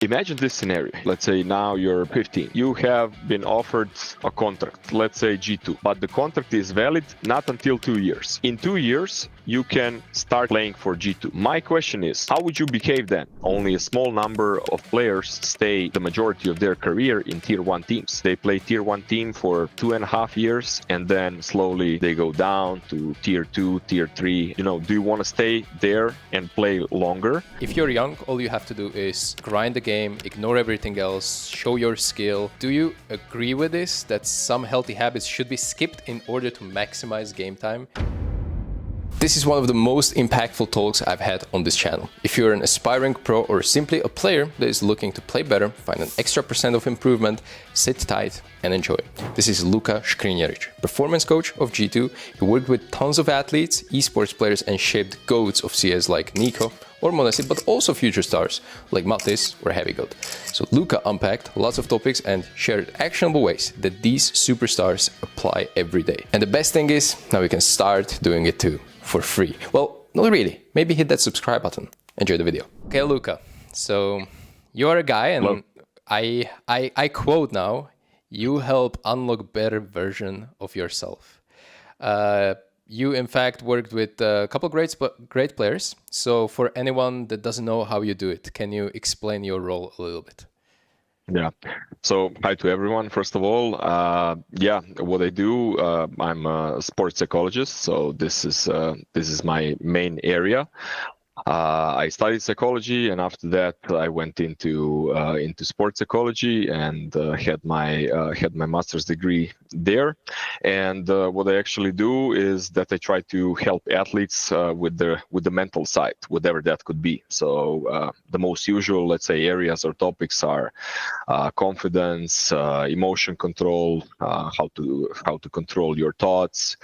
Imagine this scenario. Let's say now you're 15. You have been offered a contract, let's say G2, but the contract is valid not until 2 years. In 2 years, you can start playing for G2. My question is, how would you behave then? Only a small number of players stay the majority of their career in tier 1 teams. They play tier 1 team for 2.5 years, and then slowly they go down to tier 2, tier 3. Do you want to stay there and play longer? If you're young, all you have to do is grind the game, ignore everything else, show your skill. Do you agree with this, that some healthy habits should be skipped in order to maximize game time? This is one of the most impactful talks I've had on this channel. If you're an aspiring pro or simply a player that is looking to play better, find an extra % of improvement, sit tight and enjoy. This is Luka Škrinjarić, performance coach of G2. He worked with tons of athletes, esports players and shaped GOATs of CS like Nico or Monesi, but also future stars like Matis or Heavy Goat. So Luka unpacked lots of topics and shared actionable ways that these superstars apply every day. And the best thing is, now we can start doing it too, for free. Well, not really. Maybe hit that subscribe button. Enjoy the video. Okay, Luka. So you're a guy, and I quote now, you help unlock better version of yourself. You, in fact, worked with a couple great players. So for anyone that doesn't know how you do it, can you explain your role a little bit? Yeah. So hi to everyone. First of all, what I do, I'm a sports psychologist. So this is my main area. I studied psychology, and after that, I went into sports psychology and had my master's degree there. And what I actually do is that I try to help athletes with the mental side, whatever that could be. So the most usual, let's say, areas or topics are confidence, emotion control, how to control your thoughts,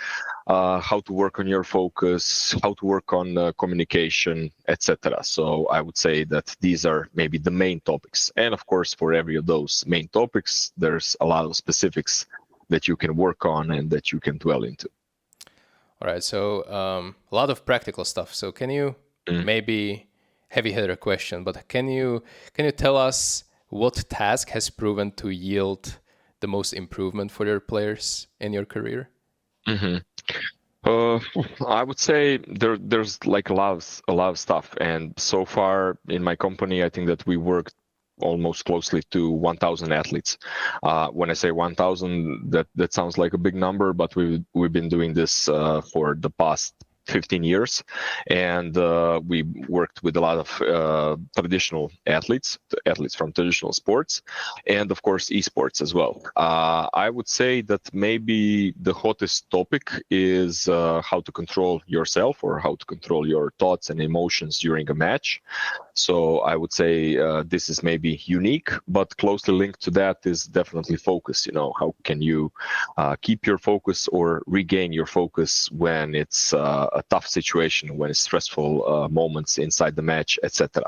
how to work on your focus, how to work on communication, etc. So I would say that these are maybe the main topics. And of course, for every of those main topics, there's a lot of specifics that you can work on and that you can dwell into. All right. So a lot of practical stuff. So can you maybe heavy hitter question, but can you tell us what task has proven to yield the most improvement for your players in your career? Mm-hmm. I would say there's like a lot of stuff, and so far in my company, I think that we worked almost closely to 1,000 athletes. When I say 1,000, that sounds like a big number, but we've been doing this for the past 15 years, and we worked with a lot of traditional athletes from traditional sports, and of course esports as well. I would say that maybe the hottest topic is how to control yourself, or how to control your thoughts and emotions during a match. So I would say this is maybe unique, but closely linked to that is definitely focus. How can you keep your focus or regain your focus when it's a tough situation, when it's stressful moments inside the match, etc.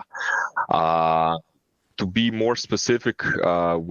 To be more specific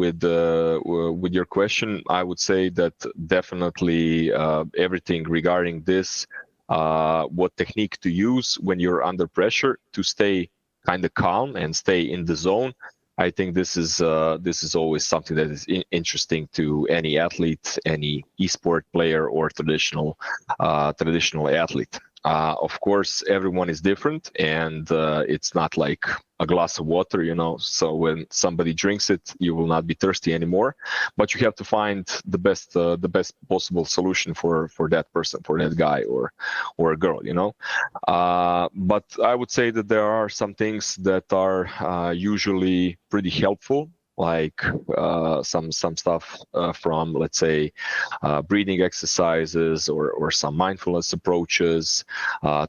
with your question, I would say that definitely everything regarding this, what technique to use when you're under pressure to stay kind of calm and stay in the zone. I think this is always something that is interesting to any athlete, any esport player, or traditional athlete. Of course, everyone is different, and it's not like a glass of water, so when somebody drinks it, you will not be thirsty anymore, but you have to find the best possible solution for that person, for that guy or a girl, but I would say that there are some things that are usually pretty helpful, like some stuff from, let's say, breathing exercises or some mindfulness approaches,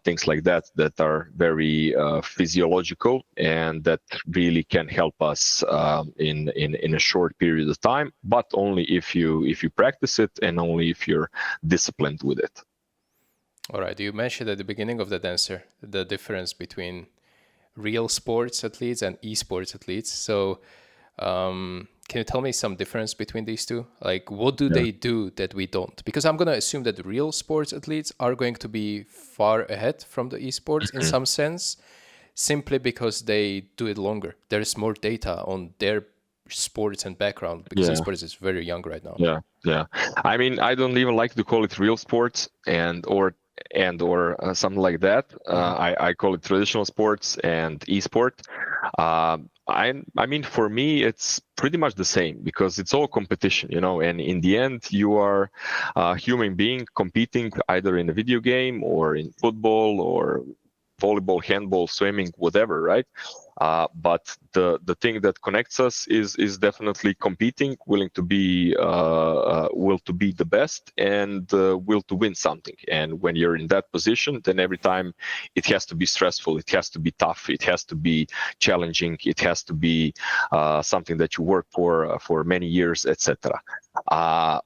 things like that are very physiological and that really can help us in a short period of time, but only if you practice it and only if you're disciplined with it. All right. You mentioned at the beginning of that answer the difference between real sports athletes and esports athletes. So can you tell me some difference between these two? Like, what do they do that we don't? Because I'm going to assume that real sports athletes are going to be far ahead from the esports in some sense. simply because they do it longer. There's more data on their sports and background because esports is very young right now. Yeah. I mean, I don't even like to call it real sports or something like that. I call it traditional sports and esport. I mean, for me, it's pretty much the same because it's all competition, and in the end, you are a human being competing either in a video game or in football or volleyball, handball, swimming, whatever, right? But the thing that connects us is definitely competing, will to be the best, and will to win something. And when you're in that position, then every time it has to be stressful, it has to be tough, it has to be challenging, it has to be something that you work for many years, etc.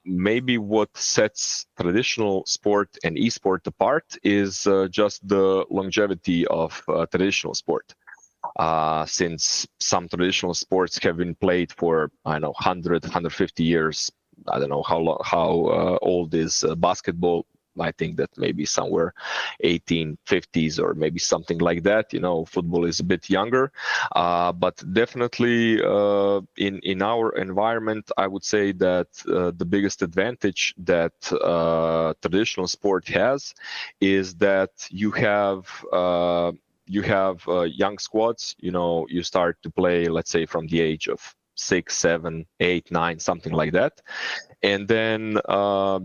Maybe what sets traditional sport and esport apart is just the longevity of traditional sport. Since some traditional sports have been played for, 100, 150 years. I don't know how old is basketball. I think that maybe somewhere 1850s or maybe something like that. Football is a bit younger, but definitely in our environment, I would say that the biggest advantage that traditional sport has is that you have young squads. You start to play, let's say, from the age of 6, 7, 8, 9, something like that, and then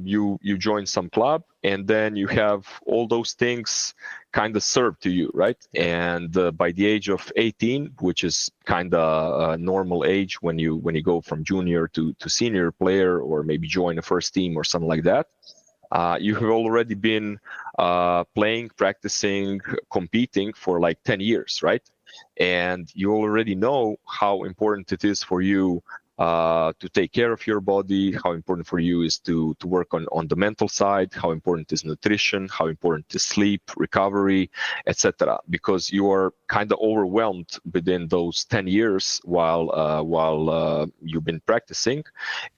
you join some club, and then you have all those things kind of served to you, right? And by the age of 18, which is kind of a normal age when you go from junior to senior player, or maybe join a first team or something like that, you have already been playing, practicing, competing for like 10 years, right? And you already know how important it is for you to take care of your body, how important for you is to work on the mental side, how important is nutrition, how important is sleep, recovery, etc. Because you are kind of overwhelmed within those 10 years while you've been practicing,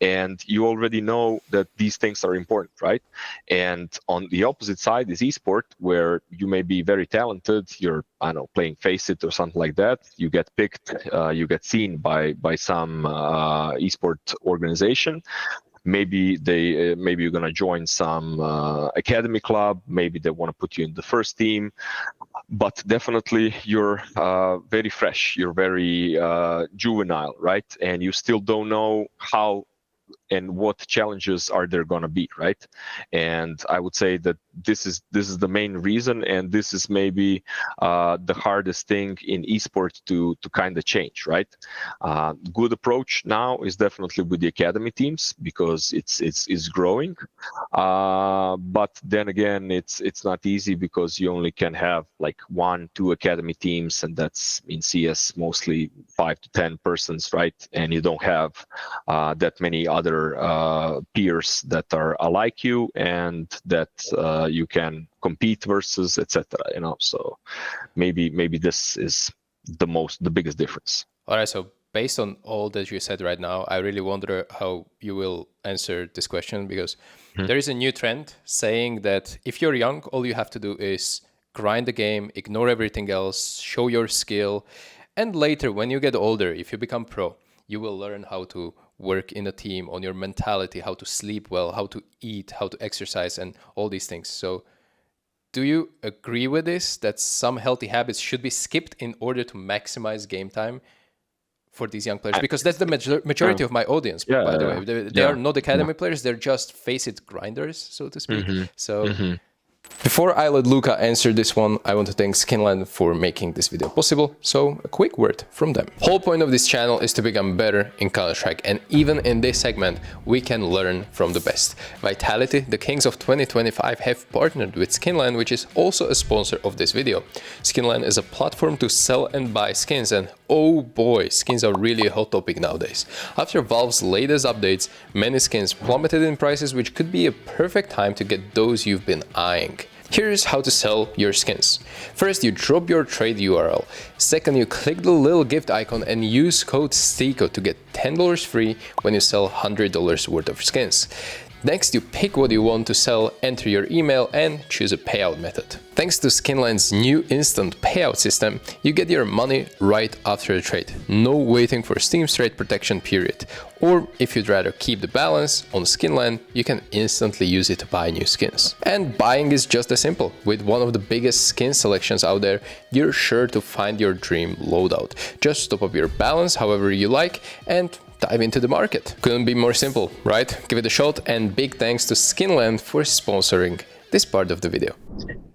and you already know that these things are important, right? And on the opposite side is esport, where you may be very talented, you're, playing Face It or something like that, you get picked, you get seen by some esport organization. Maybe you're gonna join some academy club. Maybe they want to put you in the first team, but definitely you're very fresh. You're very juvenile, right? And you still don't know how and what challenges are there going to be, right? And I would say that this is the main reason, and this is maybe the hardest thing in esports to kind of change, right? Good approach now is definitely with the academy teams, because it's growing, but then again it's not easy, because you only can have like 1-2 academy teams, and that's in CS mostly 5 to 10 persons, right? And you don't have that many other peers that are alike you, and that you can compete versus, etc. So maybe this is the biggest difference. All right, so based on all that you said right now, I really wonder how you will answer this question, because there is a new trend saying that if you're young, all you have to do is grind the game, ignore everything else, show your skill, and later when you get older, if you become pro, you will learn how to work in a team, on your mentality, how to sleep well, how to eat, how to exercise, and all these things. So do you agree with this, that some healthy habits should be skipped in order to maximize game time for these young players? Because that's the majority of my audience, by the way. They are not academy players, they're just face it grinders, so to speak. Before I let Luka answer this one, I want to thank Skinland for making this video possible, so a quick word from them. Whole point of this channel is to become better in Counter-Strike, and even in this segment, we can learn from the best. Vitality, the kings of 2025, have partnered with Skinland, which is also a sponsor of this video. Skinland is a platform to sell and buy skins, and oh boy, skins are really a hot topic nowadays. After Valve's latest updates, many skins plummeted in prices, which could be a perfect time to get those you've been eyeing. Here's how to sell your skins. First, you drop your trade URL. Second, you click the little gift icon and use code STYKO to get $10 free when you sell $100 worth of skins. Next, you pick what you want to sell, enter your email, and choose a payout method. Thanks to Skinline's new instant payout system, you get your money right after the trade. No waiting for Steam's trade protection period. Or if you'd rather keep the balance, on Skinline, you can instantly use it to buy new skins. And buying is just as simple. With one of the biggest skin selections out there, you're sure to find your dream loadout. Just top up your balance however you like and dive into the market. Couldn't be more simple, right? Give it a shot, and big thanks to Skinland for sponsoring this part of the video.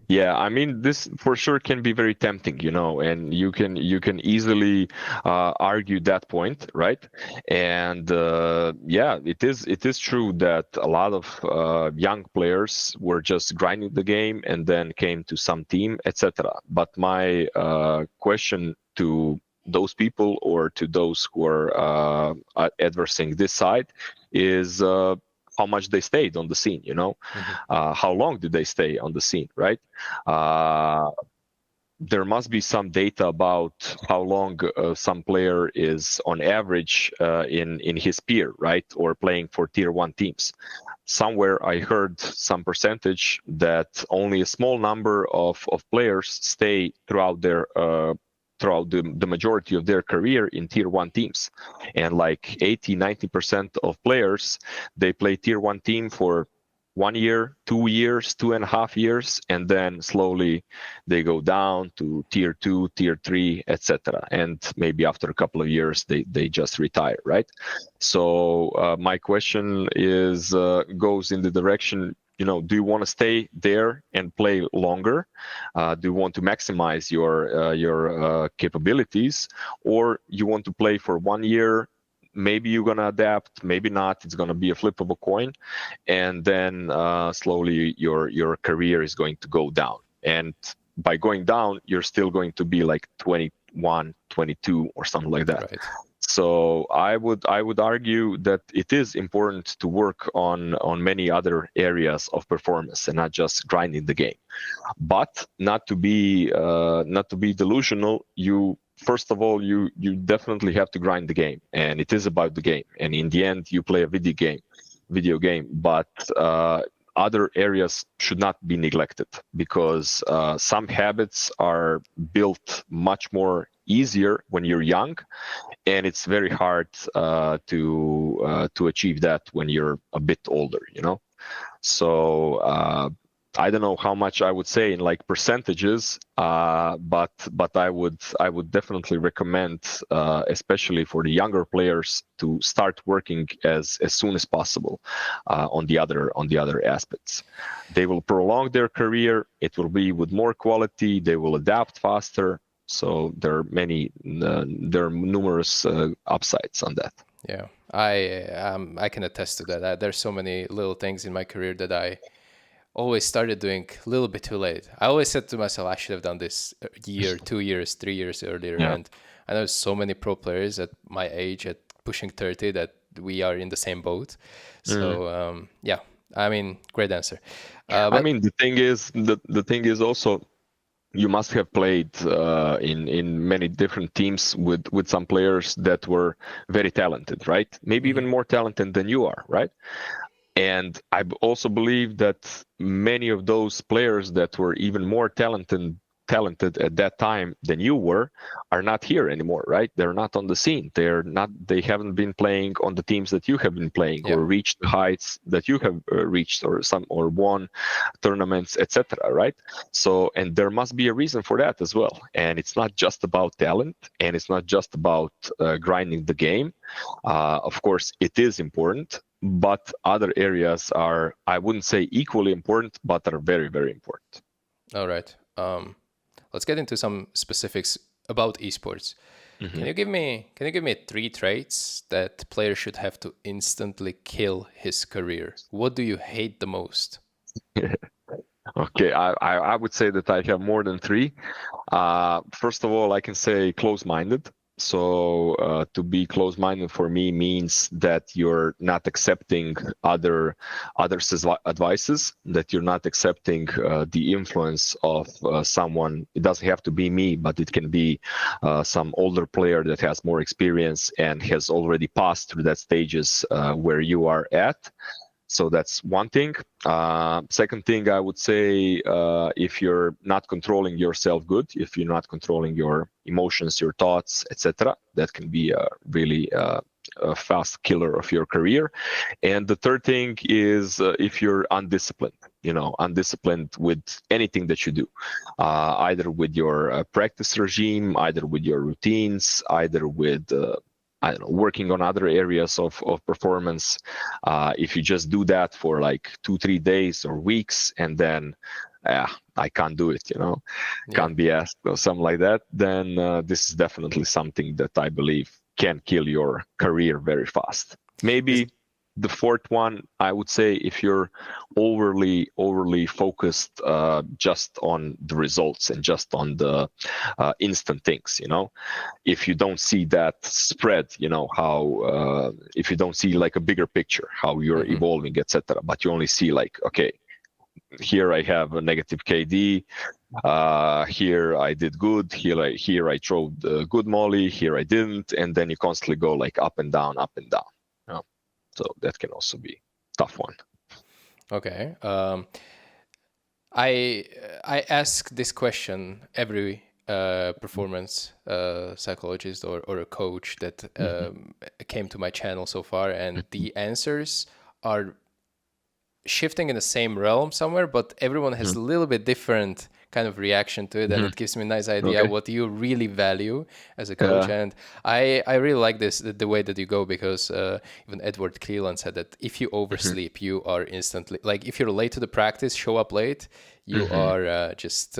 Yeah, I mean, this for sure can be very tempting, you know, and you can easily argue that point, right? And yeah, it is true that a lot of young players were just grinding the game and then came to some team, etc. But my question to those people or to those who are adversing this side is how much they stayed on the scene, you know. How long did they stay on the scene, right? There must be some data about how long some player is on average in his peer, right, or playing for tier 1 teams. Somewhere I heard some percentage that only a small number of players stay throughout their throughout the majority of their career in tier 1 teams, and like 80-90% of players, they play tier 1 team for 1 year, 2 years, 2.5 years, and then slowly they go down to tier 2, tier 3, etc. And maybe after a couple of years they just retire, right? So my question is goes in the direction, you know, do you want to stay there and play longer? Do you want to maximize your capabilities, or you want to play for 1 year? Maybe you're gonna adapt, maybe not. It's gonna be a flip of a coin, and then slowly your career is going to go down. And by going down, you're still going to be like 21, 22, or something like that. Right. So I would argue that it is important to work on many other areas of performance and not just grinding the game. But not to be delusional. First of all, you definitely have to grind the game, and it is about the game. And in the end, you play a video game. But other areas should not be neglected, because some habits are built much more easier when you're young, and it's very hard to achieve that when you're a bit older, you know. So I don't know how much I would say in like percentages, but I would definitely recommend, especially for the younger players, to start working as soon as possible on the other aspects. They will prolong their career. It will be with more quality. They will adapt faster. So there are numerous upsides on that. Yeah, I can attest to that. There's so many little things in my career that I always started doing a little bit too late. I always said to myself, I should have done this a year, 2 years, 3 years earlier. Yeah. And I know so many pro players at my age, at pushing 30, that we are in the same boat. So yeah, I mean, great answer. But I mean, the thing is also, you must have played in many different teams with some players that were very talented, right? Maybe even more talented than you are, right? And I also believe that many of those players that were even more talented at that time than you were are not here anymore, right? They're not on the scene. They haven't been playing on the teams that you have been playing, or reached the heights that you have reached, or won tournaments, etc., right? So, and there must be a reason for that as well. And it's not just about talent, and it's not just about grinding the game. Of course, it is important, but other areas are, I wouldn't say equally important, but are very, very important. All right. Let's get into some specifics about esports. Can you give me 3 traits that players should have to instantly kill his career? What do you hate the most? Okay, I would say that I have more than 3. First of all, I can say close-minded. So to be close-minded for me means that you're not accepting others' advices, that you're not accepting the influence of someone. It doesn't have to be me, but it can be some older player that has more experience and has already passed through that stages where you are at. So that's one thing. Second thing, I would say, if you're not controlling yourself good, if you're not controlling your emotions, your thoughts, etc., that can be a really a fast killer of your career. And the third thing is, if you're undisciplined, undisciplined with anything that you do, either with your practice regime, either with your routines, either with I don't know, working on other areas of performance. If you just do that for like 2-3 days or weeks, and then I can't do it, can't be asked or something like that, then this is definitely something that I believe can kill your career very fast. Maybe the fourth one, I would say, if you're overly focused just on the results and just on the instant things, if you don't see that spread, how if you don't see like a bigger picture, how you're evolving, etc., but you only see like, okay, here I have a negative KD, here I did good, here I throw the good molly, here I didn't, and then you constantly go like up and down, up and down. So that can also be a tough one. Okay. I ask this question every performance psychologist or a coach that came to my channel so far, and the answers are shifting in the same realm somewhere, but everyone has a little bit different kind of reaction to it, and it gives me a nice idea what you really value as a coach. And I really like the way that you go, because even Edward Cleland said that if you oversleep, you are instantly, like, if you're late to the practice, show up late, you are just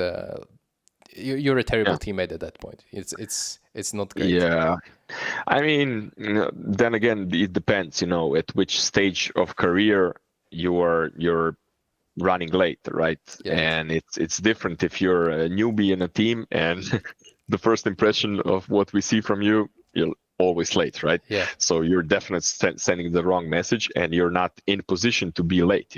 you're a terrible teammate at that point. It's not great. Yeah, I mean, then again, it depends, at which stage of career you're running late, right? And it's different if you're a newbie in a team, and the first impression of what we see from you're always late, right? So you're definitely sending the wrong message, and you're not in position to be late.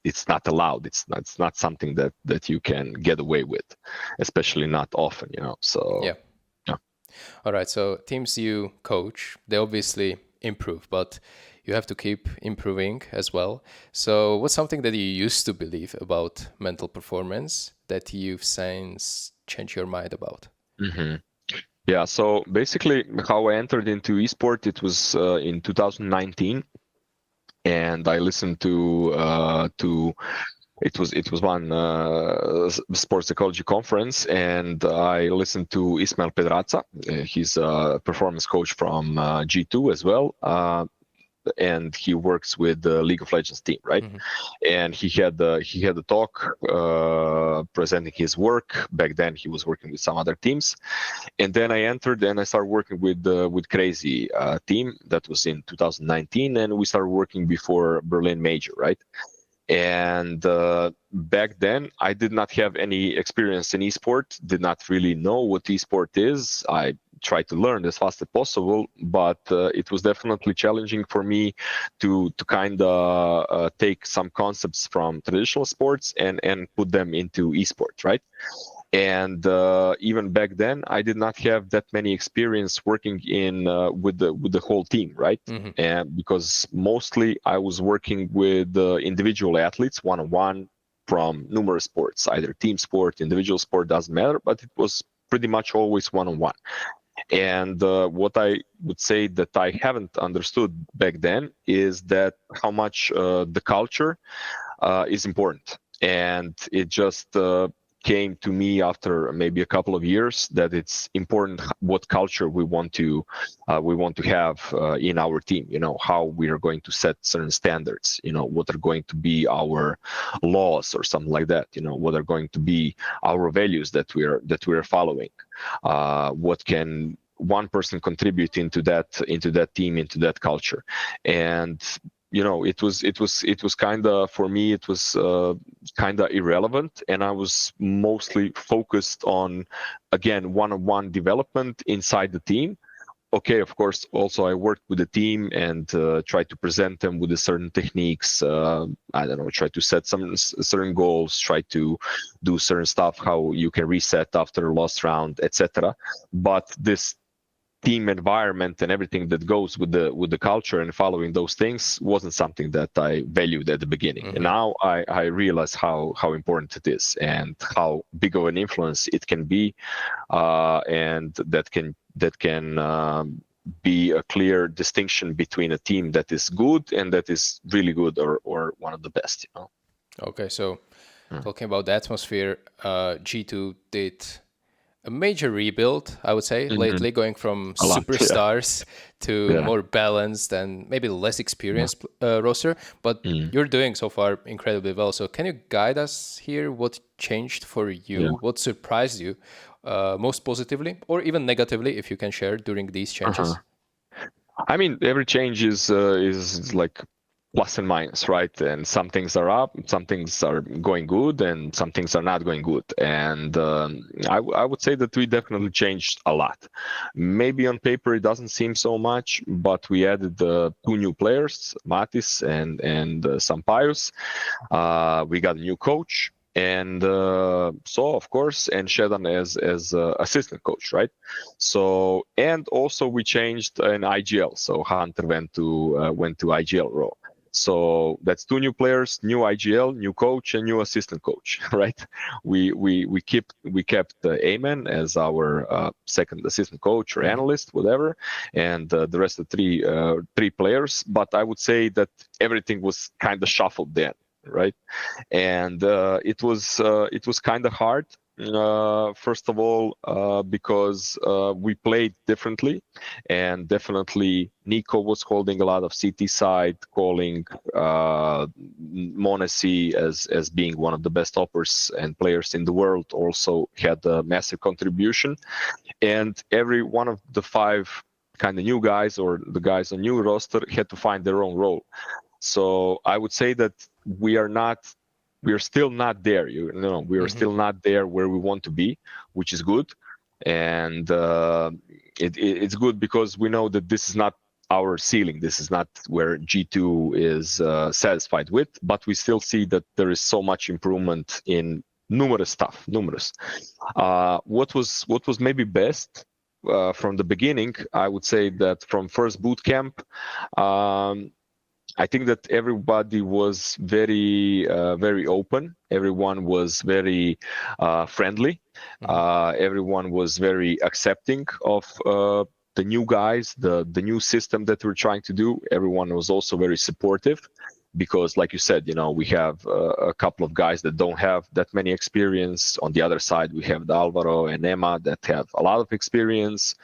It's not allowed. It's not something that you can get away with, especially not often. So yeah. All right, so teams you coach, they obviously improve, but you have to keep improving as well. So what's something that you used to believe about mental performance that you've since changed your mind about? Yeah, so basically how I entered into esport, it was in 2019, and I listened to it was one sports psychology conference, and I listened to Ismail Pedraza. He's a performance coach from G2 as well. And he works with the League of Legends team, right? And he had a talk presenting his work. Back then, he was working with some other teams, and then I entered and I started working with Crazy team. That was in 2019, and we started working before Berlin Major, right? And back then, I did not have any experience in esport. Did not really know what esport is. I tried to learn as fast as possible, but it was definitely challenging for me to kind of take some concepts from traditional sports and put them into esports, right? And even back then, I did not have that many experience working in with the whole team, right? And because mostly I was working with individual athletes one-on-one from numerous sports, either team sport, individual sport, doesn't matter, but it was pretty much always one-on-one. And what I would say that I haven't understood back then is that how much the culture is important. And it just came to me after maybe a couple of years that it's important what culture we want to have in our team. How we are going to set certain standards. What are going to be our laws or something like that. What are going to be our values that we are following. What can one person contribute into that team, into that culture. And it was kind of, for me, it was kind of irrelevant, and I was mostly focused on, again, one-on-one development inside the team. Okay, of course, also I worked with the team and tried to present them with the certain techniques. Try to set some certain goals, try to do certain stuff, how you can reset after a lost round, etc. But this team environment and everything that goes with the culture and following those things wasn't something that I valued at the beginning. And now I realize how important it is and how big of an influence it can be, and that can be a clear distinction between a team that is good and that is really good, or one of the best. Okay, so talking about the atmosphere, G2 did a major rebuild, I would say, lately, going from superstars to more balanced and maybe less experienced roster. But you're doing so far incredibly well. So can you guide us here? What changed for you? What surprised you most positively or even negatively, if you can share, during these changes? I mean, every change is like plus and minus, right? And some things are up, some things are going good, and some things are not going good. And I would say that we definitely changed a lot. Maybe on paper it doesn't seem so much, but we added 2 new players, Matis and Sampaius. We got a new coach. And so, of course, and Shedan as assistant coach, right? So, and also we changed an IGL. So Hunter went to IGL role. So that's 2 new players, new IGL, new coach, and new assistant coach, right? We kept Ayman as our second assistant coach or analyst, whatever, and the rest of 3 players. But I would say that everything was kind of shuffled then, right? And it was kind of hard. First of all, because we played differently, and definitely Nico was holding a lot of CT side, calling Monesi as being one of the best toppers and players in the world, also had a massive contribution. And every one of the 5 kind of new guys, or the guys on new roster, had to find their own role. So I would say that we are still not there. We are still not there where we want to be, which is good. And it's good because we know that this is not our ceiling. This is not where G2 is satisfied with, but we still see that there is so much improvement in numerous stuff. What was maybe best from the beginning, I would say that from first boot camp, I think that everybody was very open. Everyone was very friendly. Everyone was very accepting of the new guys, the new system that we're trying to do. Everyone was also very supportive, because like you said, we have a couple of guys that don't have that many experience. On the other side, we have Alvaro and Emma that have a lot of experience.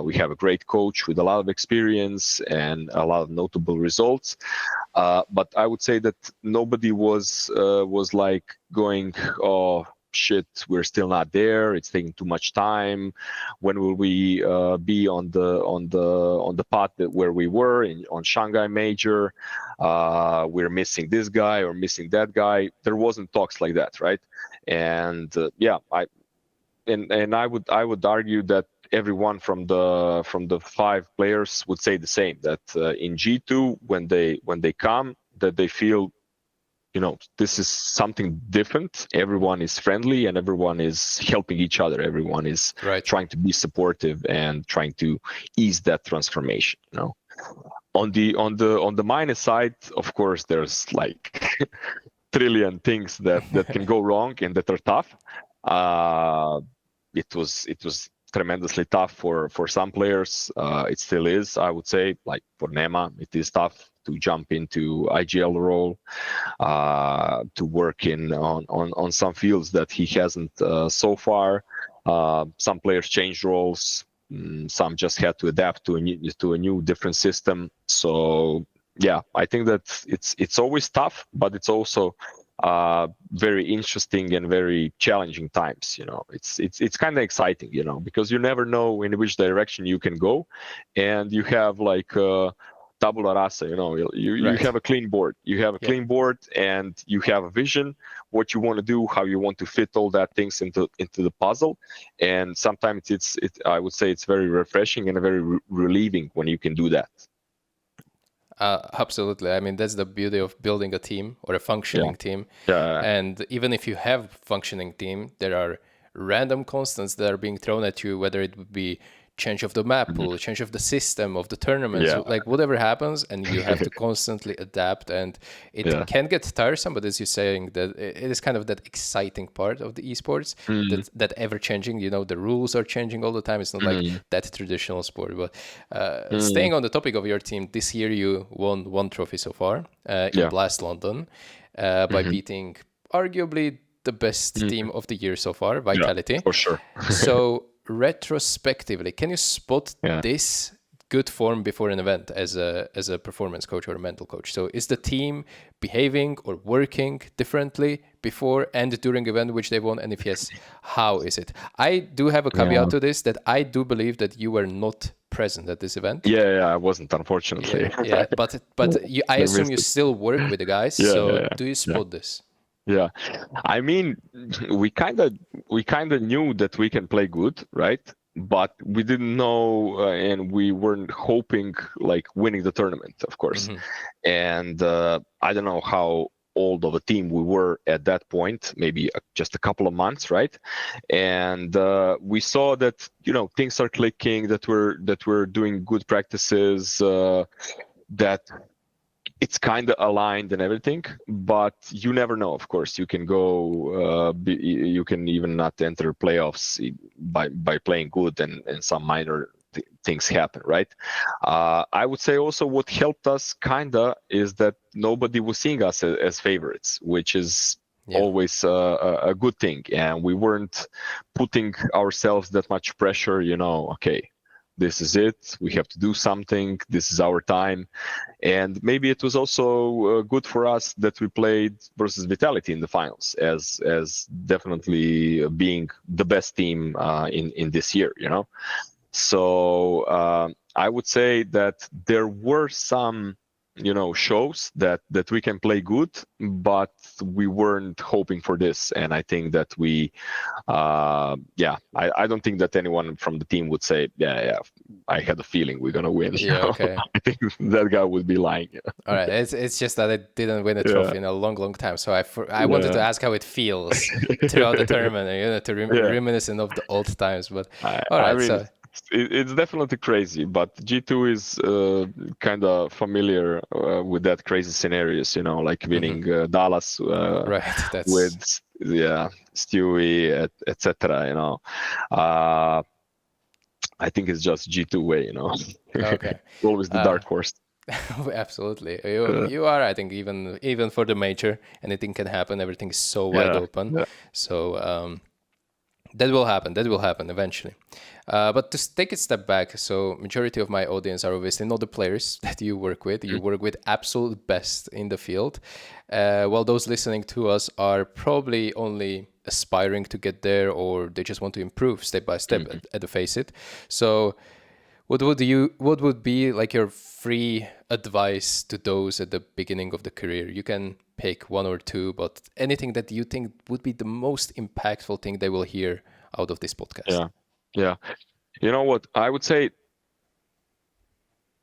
We have a great coach with a lot of experience and a lot of notable results. But I would say that nobody was like going, oh shit, we're still not there, it's taking too much time, when will we be on the path where we were on Shanghai Major, we're missing this guy or missing that guy. There wasn't talks like that, right? And I would argue that everyone from the 5 players would say the same, that in G2, when they come, that they feel, this is something different. Everyone is friendly and everyone is helping each other. Everyone is trying to be supportive and trying to ease that transformation. On the minus side, of course, there's like trillion things that can go wrong and that are tough. It was tremendously tough for some players. It still is, I would say. Like for Nema, it is tough to jump into IGL role, to work on some fields that he hasn't so far. Some players changed roles. Some just had to adapt to a new different system. So yeah, I think that it's always tough, but it's also very interesting and very challenging times. It's kind of exciting, because you never know in which direction you can go, and you have like tabula rasa, you have a clean board. You have a clean board, and you have a vision, what you want to do, how you want to fit all that things into the puzzle. And sometimes I would say it's very refreshing and very relieving when you can do that. Absolutely. I mean, that's the beauty of building a team or a functioning team. And even if you have a functioning team, there are random constants that are being thrown at you, whether it would be change of the map pool, change of the system of the tournaments, like whatever happens, and you have to constantly adapt, and it can get tiresome. But as you're saying, that it is kind of that exciting part of the esports, that ever changing. You know, the rules are changing all the time. It's not like that traditional sport. But staying on the topic of your team, this year you won 1 trophy so far in Blast London by beating arguably the best team of the year so far, Vitality. Yeah, for sure. So retrospectively, can you spot this good form before an event as a performance coach or a mental coach? So is the team behaving or working differently before and during event which they won? And if yes, how is it? I do have a caveat to this, that I do believe that you were not present at this event. Yeah, I wasn't, unfortunately. But I assume you still work with the guys. Do you spot this? Yeah, I mean, we kind of knew that we can play good, right? But we didn't know, and we weren't hoping like winning the tournament, of course. And I don't know how old of a team we were at that point, maybe just a couple of months, right? And we saw that, you know, things are clicking, that we're doing good practices, that it's kind of aligned and everything, but you never know. Of course, you can go, you can even not enter playoffs by playing good, and some minor things happen, right? I would say also what helped us kinda is that nobody was seeing us as favorites, which is always a good thing, and we weren't putting ourselves that much pressure. You know, okay, this is it, we have to do something, this is our time. And maybe it was also good for us that we played versus Vitality in the finals, as definitely being the best team in this year, you know. So I would say that there were some, you know, shows that we can play good, but we weren't hoping for this. And I think that we, I don't think that anyone from the team would say, I had a feeling we're gonna win. Okay. I think that guy would be lying. All right, it's just that I didn't win a trophy in a long time, so I wanted to ask how it feels throughout the tournament, you know, to reminiscent of the old times. But all right, so. It's definitely crazy, but G2 is kind of familiar with that crazy scenarios, you know, like winning Dallas with Stewie, etc. You know, I think it's just G2 way, you know. Okay, always the dark horse. Absolutely, you are. I think even for the major, anything can happen. Everything is so wide open. So. That will happen eventually. But to take a step back, so majority of my audience are obviously not the players that you work with. You work with absolute best in the field. While those listening to us are probably only aspiring to get there, or they just want to improve step by step at the face it. So what would be like your free advice to those at the beginning of the career? You can pick one or two, but anything that you think would be the most impactful thing they will hear out of this podcast. Yeah. You know what? I would say,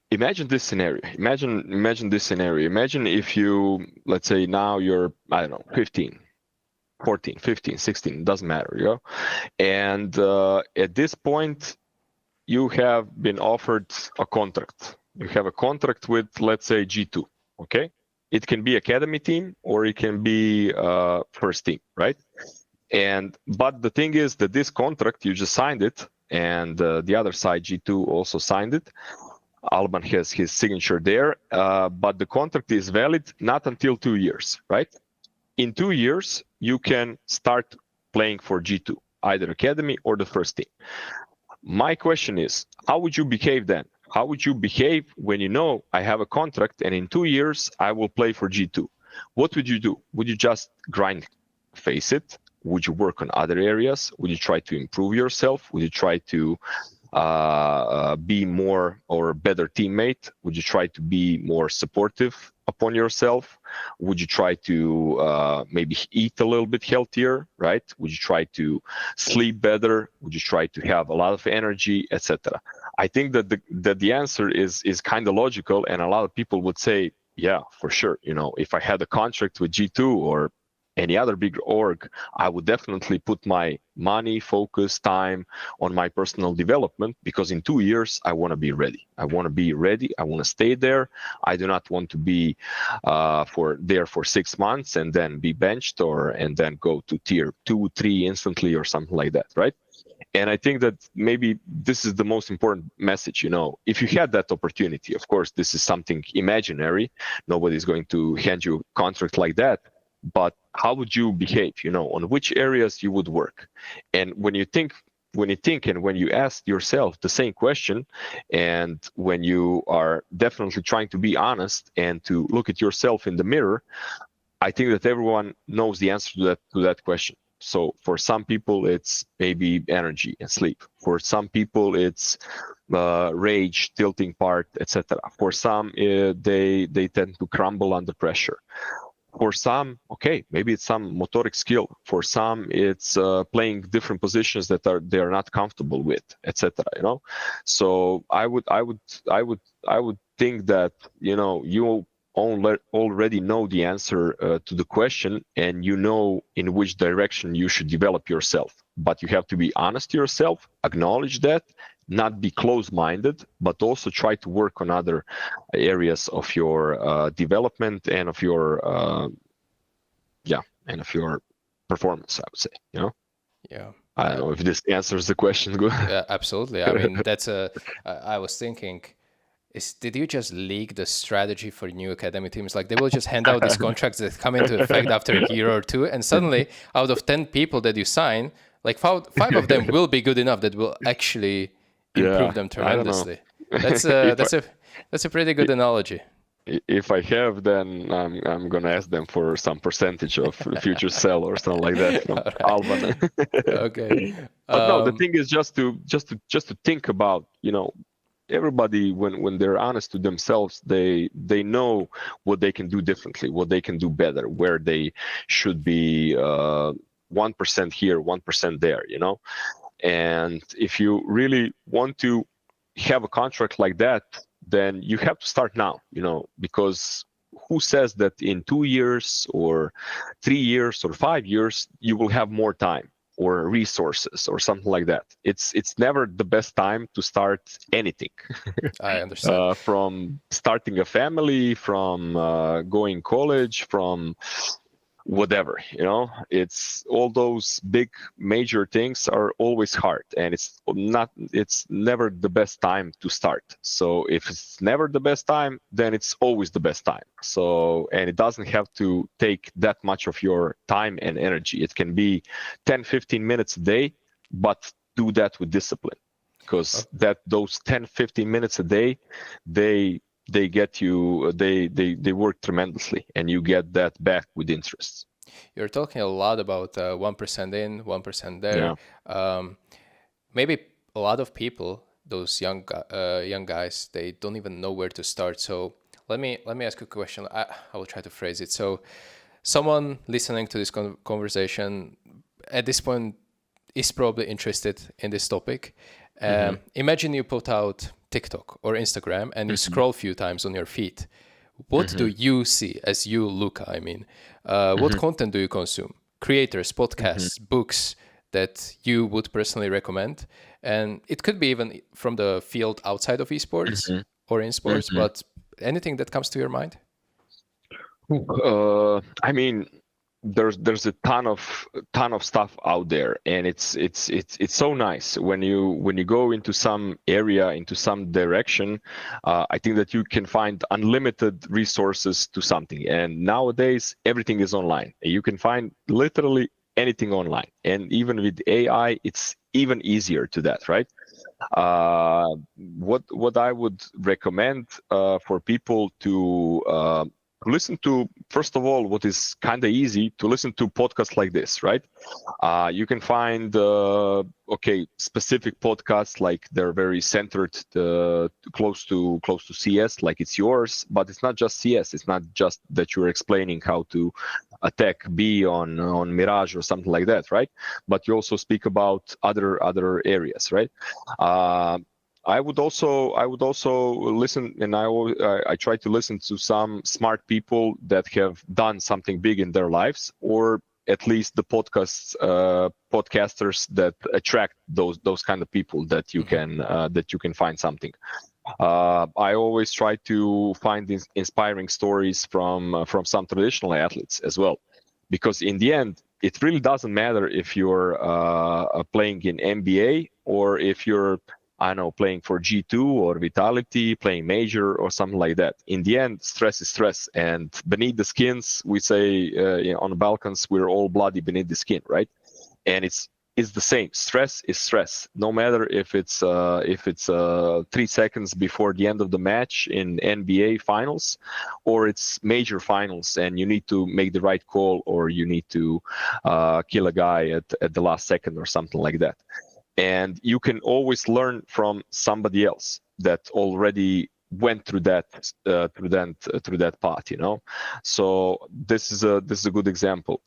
imagine this scenario. Imagine this scenario. Imagine if you, let's say now you're, I don't know, 15, 14, 15, 16, doesn't matter, you know? And at this point, you have been offered a contract. You have a contract with, let's say, G2, okay? It can be academy team or it can be first team, right? But the thing is that this contract, you just signed it, and the other side, G2, also signed it. Alban has his signature there, but the contract is valid not until 2 years, right? In 2 years, you can start playing for G2, either academy or the first team. My question is, how would you behave then? How would you behave when you know I have a contract and in 2 years I will play for G2? What would you do? Would you just grind, face it? Would you work on other areas? Would you try to improve yourself? Would you try to be more or a better teammate? Would you try to be more supportive upon yourself? Would you try to maybe eat a little bit healthier, right? Would you try to sleep better? Would you try to have a lot of energy, etc.? I think that the answer is kind of logical, and a lot of people would say, yeah, for sure. You know, if I had a contract with G2 or any other big org, I would definitely put my money, focus, time on my personal development, because in 2 years, I want to be ready. I want to be ready. I want to stay there. I do not want to be for 6 months and then be benched and then go to tier 2, 3 instantly or something like that, right? And I think that maybe this is the most important message, if you had that opportunity, of course, this is something imaginary. Nobody's going to hand you a contract like that. But how would you behave, on which areas you would work? And when you think and when you ask yourself the same question, and when you are definitely trying to be honest and to look at yourself in the mirror, I think that everyone knows the answer to that question. So for some people, it's maybe energy and sleep. For some people, it's rage, tilting part, etc. For some, they tend to crumble under pressure. For some, okay, maybe it's some motoric skill. For some, it's playing different positions that they are not comfortable with, etc. So I would think that you already know the answer to the question, and in which direction you should develop yourself. But you have to be honest to yourself, acknowledge that, not be closed-minded, but also try to work on other areas of your development and of your performance, I would say. Yeah. I don't know if this answers the question. Good. Yeah, absolutely. I mean, I was thinking, did you just leak the strategy for new academy teams? Like, they will just hand out these contracts that come into effect after a year or two, and suddenly, out of 10 people that you sign, like five of them will be good enough that will actually improve them tremendously. That's a pretty good analogy. If I have, then I'm gonna ask them for some percentage of future sell or something like that from Alban. Okay. But no, the thing is just to think about, everybody when they're honest to themselves, they know what they can do differently, what they can do better, where they should be 1% here, 1% there, And if you really want to have a contract like that, then you have to start now, because who says that in 2 years or 3 years or 5 years you will have more time or resources or something like that? It's never the best time to start anything. I understand. From starting a family, from going college, from whatever, it's all those big major things are always hard, and it's never the best time to start. So if it's never the best time, then it's always the best time. So, and it doesn't have to take that much of your time and energy. It can be 10-15 minutes a day, but do that with discipline, because those 10-15 minutes a day, they get you, they work tremendously, and you get that back with interest. You're talking a lot about 1% in, 1% there. Yeah. Maybe a lot of people, those young guys, they don't even know where to start. So let me ask you a question. I will try to phrase it. So someone listening to this conversation at this point is probably interested in this topic. Imagine you put out TikTok or Instagram and you scroll a few times on your feed. What do you see as you, Luka? I mean, what content do you consume? Creators, podcasts, books that you would personally recommend? And it could be even from the field outside of esports or in sports, but anything that comes to your mind? I mean, there's a ton of stuff out there, and it's so nice when you go into some area, into some direction. I think that you can find unlimited resources to something, and nowadays everything is online. You can find literally anything online, and even with AI, it's even easier to that, right? What I would recommend for people to listen to, first of all, what is kind of easy, to listen to podcasts like this, right? You can find specific podcasts, like they're very centered close to CS, like it's yours, but it's not just CS. It's not just that you're explaining how to attack B on Mirage or something like that, right? But you also speak about other areas, right? I would also listen, and I try to listen to some smart people that have done something big in their lives, or at least the podcasters that attract those kind of people that you can find something. I always try to find these inspiring stories from some traditional athletes as well, because in the end, it really doesn't matter if you're playing in NBA or if you're, I don't know, playing for G2 or Vitality, playing major or something like that. In the end, stress is stress, and beneath the skins, we say on the Balkans, we're all bloody beneath the skin, right? And it's the same. Stress is stress, no matter if it's 3 seconds before the end of the match in NBA finals, or it's major finals, and you need to make the right call, or you need to kill a guy at the last second or something like that. And you can always learn from somebody else that already went through that path, you know. So this is a good example.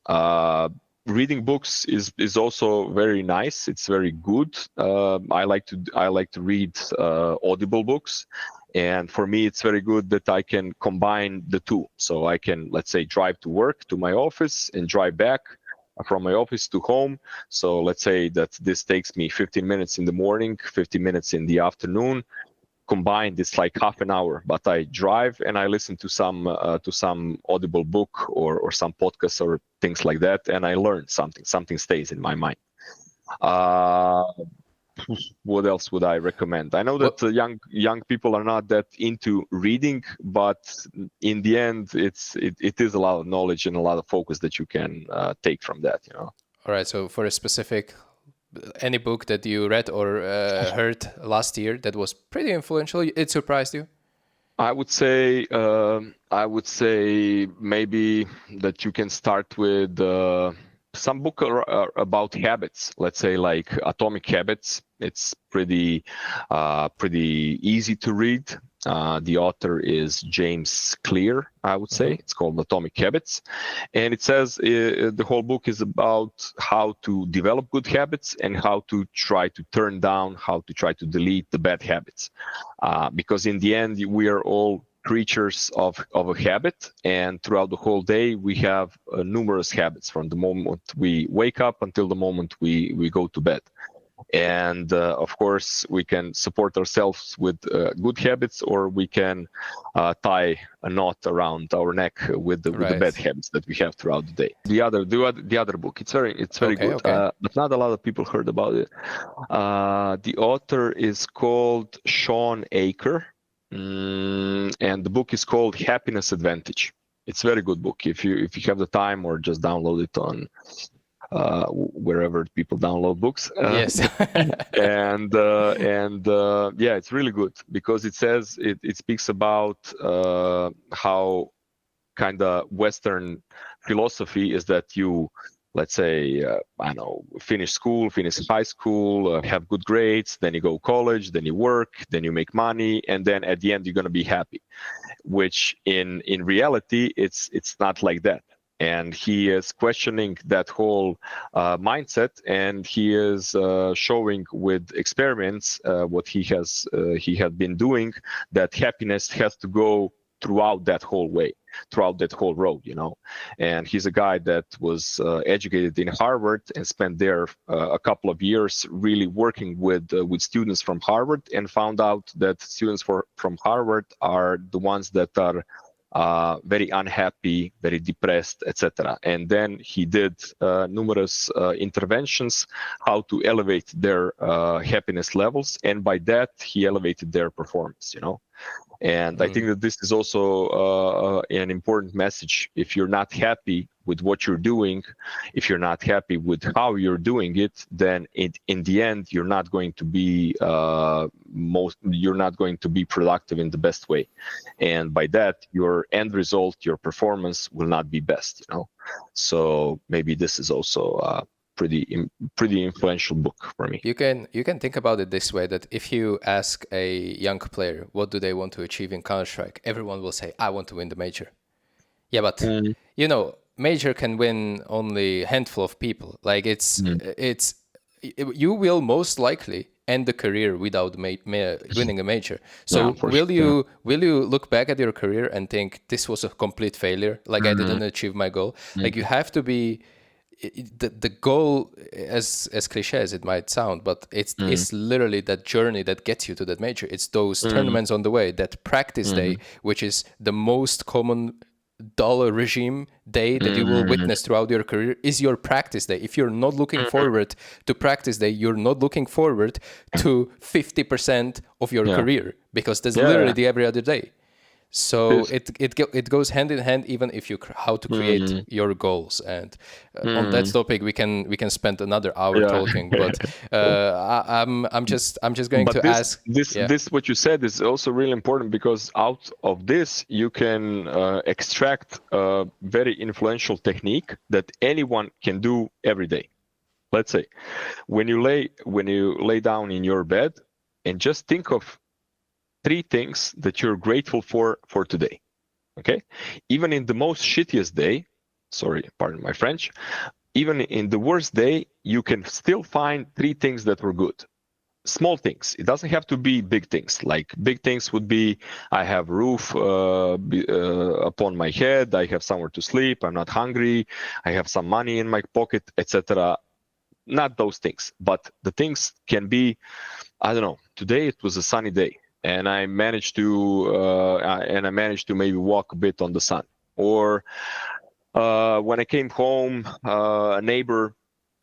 Reading books is also very nice. It's very good. I like to read audible books, and for me it's very good that I can combine the two. So I can, let's say, drive to work, to my office, and drive back from my office to home. So let's say that this takes me 15 minutes in the morning, 15 minutes in the afternoon. Combined, it's like half an hour, but I drive and I listen to some audible book or some podcasts or things like that, and I learn something stays in my mind. What else would I recommend? I know that young people are not that into reading, but in the end, it is a lot of knowledge and a lot of focus that you can take from that, you know. All right. So for a specific, any book that you read or heard last year that was pretty influential, it surprised you? I would say maybe that you can start with some book about habits. Let's say like Atomic Habits. It's pretty easy to read. The author is James Clear, I would say. It's called Atomic Habits. And it says the whole book is about how to develop good habits and how to try to turn down, how to try to delete the bad habits. Because in the end, we are all creatures of a habit, and throughout the whole day we have numerous habits from the moment we wake up until the moment we go to bed. And of course we can support ourselves with good habits, or we can tie a knot around our neck with the bad habits that we have throughout the day. The other book, it's very good. But not a lot of people heard about it. The author is called Sean Aker. And the book is called Happiness Advantage. It's a very good book. If you have the time, or just download it on wherever people download books. Yes. and yeah, it's really good because it says it speaks about how kind of Western philosophy is that you, let's say, I don't know, finish high school, have good grades, then you go college, then you work, then you make money, and then at the end you're going to be happy. Which in reality, it's not like that. And he is questioning that whole mindset, and he is showing with experiments what he had been doing, that happiness has to go throughout that whole road, you know. And he's a guy that was educated in Harvard and spent there a couple of years really working with students from Harvard, and found out that students from Harvard are the ones that are very unhappy, very depressed, etc. And then he did numerous interventions how to elevate their happiness levels, and by that he elevated their performance, you know. And I think that this is also an important message. If you're not happy with what you're doing, if you're not happy with how you're doing it, then in the end you're not going to be productive in the best way, and by that your end result, your performance will not be best, you know. So maybe this is also pretty influential book for me. You can think about it this way, that if you ask a young player what do they want to achieve in Counter-Strike, everyone will say, I want to win the major. Yeah, but you know, major can win only a handful of people. Like you will most likely end the career without winning a major. So will you look back at your career and think this was a complete failure, like I didn't achieve my goal? Like you have to be the goal, as cliche as it might sound, but it's literally that journey that gets you to that major. It's those tournaments on the way, that practice day, which is the most common dollar regime day that you will witness throughout your career, is your practice day. If you're not looking forward to practice day, you're not looking forward to 50% of your career, because there's literally the every other day. So it goes hand in hand, even if you how to create your goals. And on that topic, we can spend another hour talking. But I'm just going to ask. This what you said is also really important, because out of this you can extract a very influential technique that anyone can do every day. Let's say when you lay down in your bed and just think of 3 things that you're grateful for today. Okay, even in the most shittiest day, sorry, pardon my French, even in the worst day, you can still find 3 things that were good. Small things. It doesn't have to be big things. Like big things would be, I have roof upon my head, I have somewhere to sleep, I'm not hungry, I have some money in my pocket, etc. Not those things, but the things can be, I don't know, today it was a sunny day, and I managed to maybe walk a bit on the sun. Or when I came home, a neighbor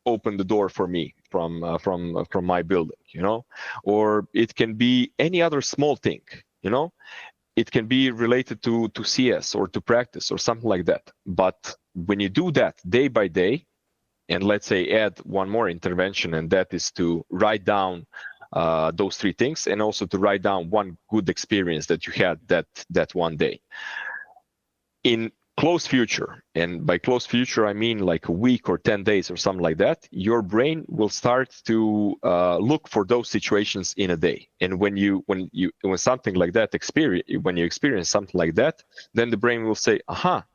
opened the door for me from my building, you know. Or it can be any other small thing, you know. It can be related to CS or to practice or something like that. But when you do that day by day, and let's say add one more intervention, and that is to write down those 3 things, and also to write down one good experience that you had that one day. In close future, and by close future I mean like a week or 10 days or something like that, your brain will start to look for those situations in a day. And when something like that when you experience something like that, then the brain will say, aha,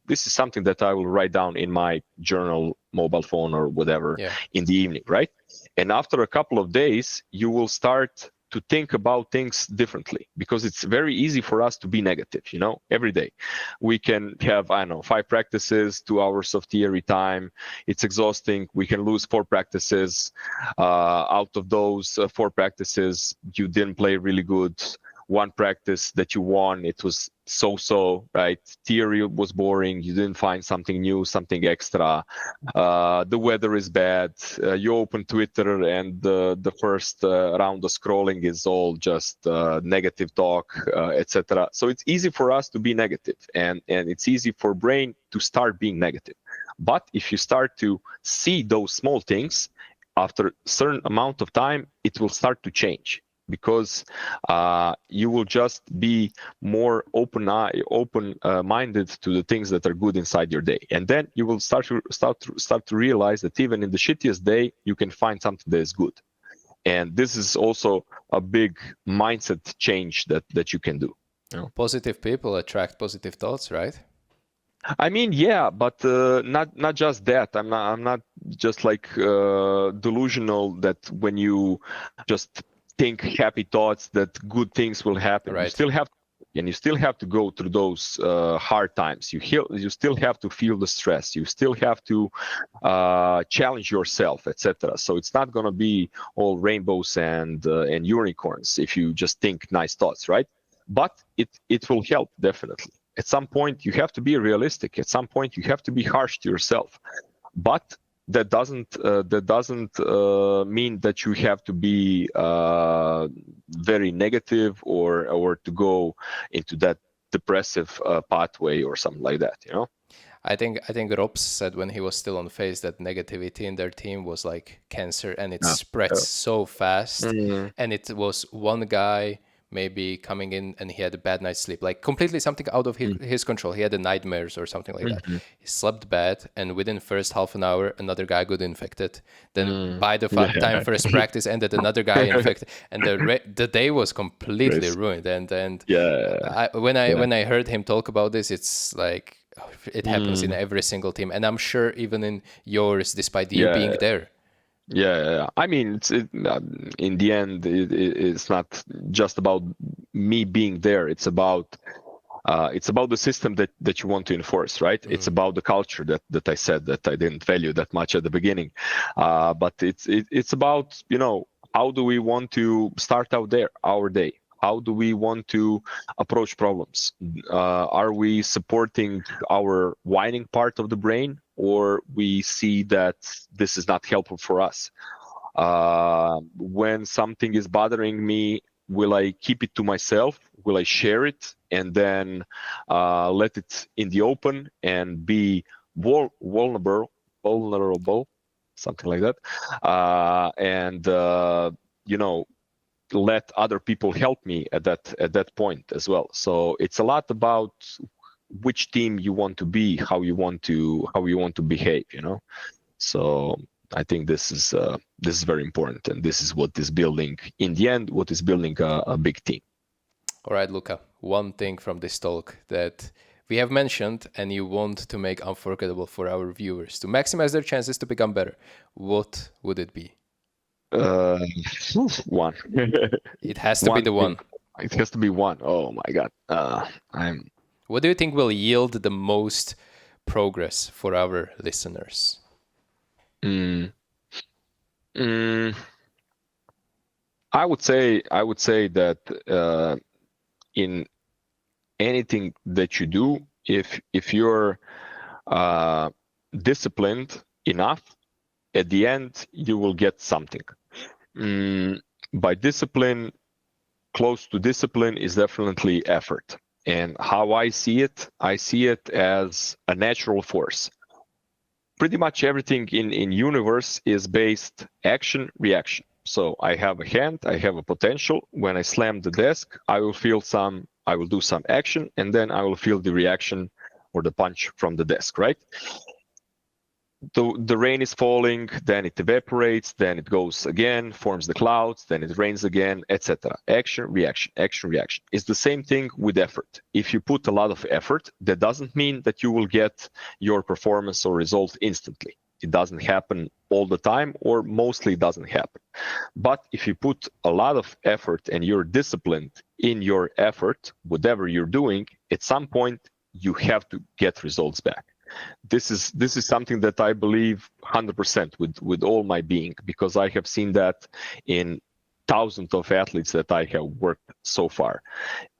this is something that I will write down in my journal, mobile phone, or whatever in the evening, right? And after a couple of days, you will start to think about things differently, because it's very easy for us to be negative, you know, every day. We can have, I don't know, 5 practices, 2 hours of theory time. It's exhausting. We can lose 4 practices. Out of those 4 practices, you didn't play really good. 1 practice that you won, it was so-so, right? Theory was boring. You didn't find something new, something extra. The weather is bad. You open Twitter, and the first round of scrolling is all just negative talk, etc. So it's easy for us to be negative, and it's easy for brain to start being negative. But if you start to see those small things, after a certain amount of time, it will start to change. Because you will just be more open-minded to the things that are good inside your day, and then you will start to realize that even in the shittiest day, you can find something that is good. And this is also a big mindset change that you can do. You know? Positive people attract positive thoughts, right? I mean, yeah, but not just that. I'm not just like delusional that when you just think happy thoughts that good things will happen. Right. You still have to go through those hard times. You still have to feel the stress. You still have to challenge yourself, etc. So it's not going to be all rainbows and unicorns if you just think nice thoughts, right? But it will help, definitely. At some point, you have to be realistic. At some point, you have to be harsh to yourself. But that doesn't mean that you have to be very negative or to go into that depressive pathway or something like that, you know. I think ropz said when he was still on FaZe that negativity in their team was like cancer, and it spreads so fast. And it was one guy maybe coming in and he had a bad night's sleep, like completely something out of his control. He had the nightmares or something like that. He slept bad, and within first half an hour, another guy got infected. Then by the time first practice ended, another guy infected, and the day was completely ruined. And when I heard him talk about this, it's like it happens in every single team, and I'm sure even in yours, despite you being there. Yeah, I mean, in the end, it's not just about me being there. It's about It's about the system that you want to enforce, right? It's about the culture that I said that I didn't value that much at the beginning. But it's about, you know, how do we want to start out there our day? How do we want to approach problems? Are we supporting our whining part of the brain, or we see that this is not helpful for us? When something is bothering me, will I keep it to myself? Will I share it and then let it in the open and be vulnerable, something like that, and you know, let other people help me at that point as well. So it's a lot about which team you want to be, how you want to behave, you know. So I think this is very important, and this is what is building, in the end, what is building a big team. All right, Luka, one thing from this talk that we have mentioned and you want to make unforgettable for our viewers to maximize their chances to become better, what would it be? One. It has to be the one. It has to be one. Oh my God. What do you think will yield the most progress for our listeners? I would say that in anything that you do, if you're disciplined enough, at the end you will get something. By discipline, close to discipline is definitely effort. And how I see it as a natural force. Pretty much everything in universe is based action, reaction. So I have a hand, I have a potential. When I slam the desk, I will do some action, and then I will feel the reaction or the punch from the desk, right? The rain is falling, then it evaporates, then it goes again, forms the clouds, then it rains again, etc. Action, reaction, action, reaction. It's the same thing with effort. If you put a lot of effort, that doesn't mean that you will get your performance or result instantly. It doesn't happen all the time, or mostly doesn't happen. But if you put a lot of effort and you're disciplined in your effort, whatever you're doing, at some point you have to get results back. This is something that I believe 100% with all my being, because I have seen that in thousands of athletes that I have worked so far.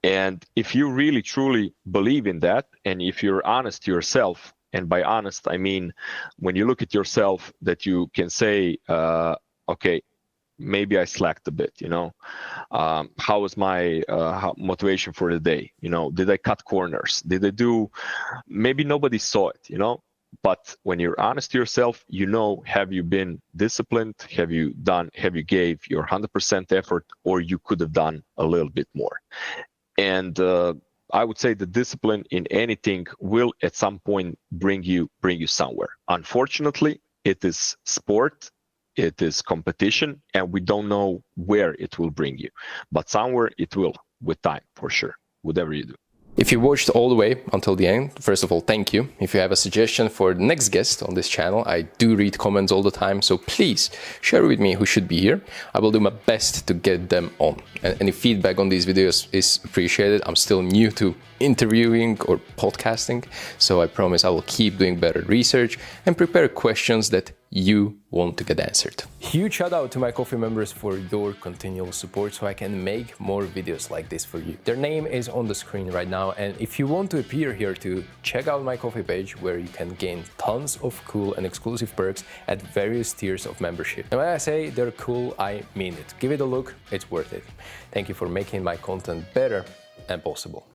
And if you really truly believe in that, and if you're honest to yourself, and by honest I mean when you look at yourself, that you can say, okay, maybe I slacked a bit, you know. How was my motivation for the day? You know, did I cut corners? Did I do? Maybe nobody saw it, you know. But when you're honest to yourself, you know, have you been disciplined? Have you gave your 100% effort, or you could have done a little bit more? And I would say the discipline in anything will at some point bring you somewhere. Unfortunately, it is sport. It is competition, and we don't know where it will bring you, but somewhere it will, with time, for sure, whatever you do. If you watched all the way until the end, first of all, thank you. If you have a suggestion for the next guest on this channel, I do read comments all the time, so please share with me who should be here. I will do my best to get them on. And any feedback on these videos is appreciated. I'm still new to interviewing or podcasting, so I promise I will keep doing better research and prepare questions that you want to get answered. Huge shout out to my coffee members for your continual support so I can make more videos like this for you. Their name is on the screen right now, and if you want to appear here too, check out my coffee page where you can gain tons of cool and exclusive perks at various tiers of membership. And when I say they're cool, I mean it. Give it a look, it's worth it. Thank you for making my content better and possible.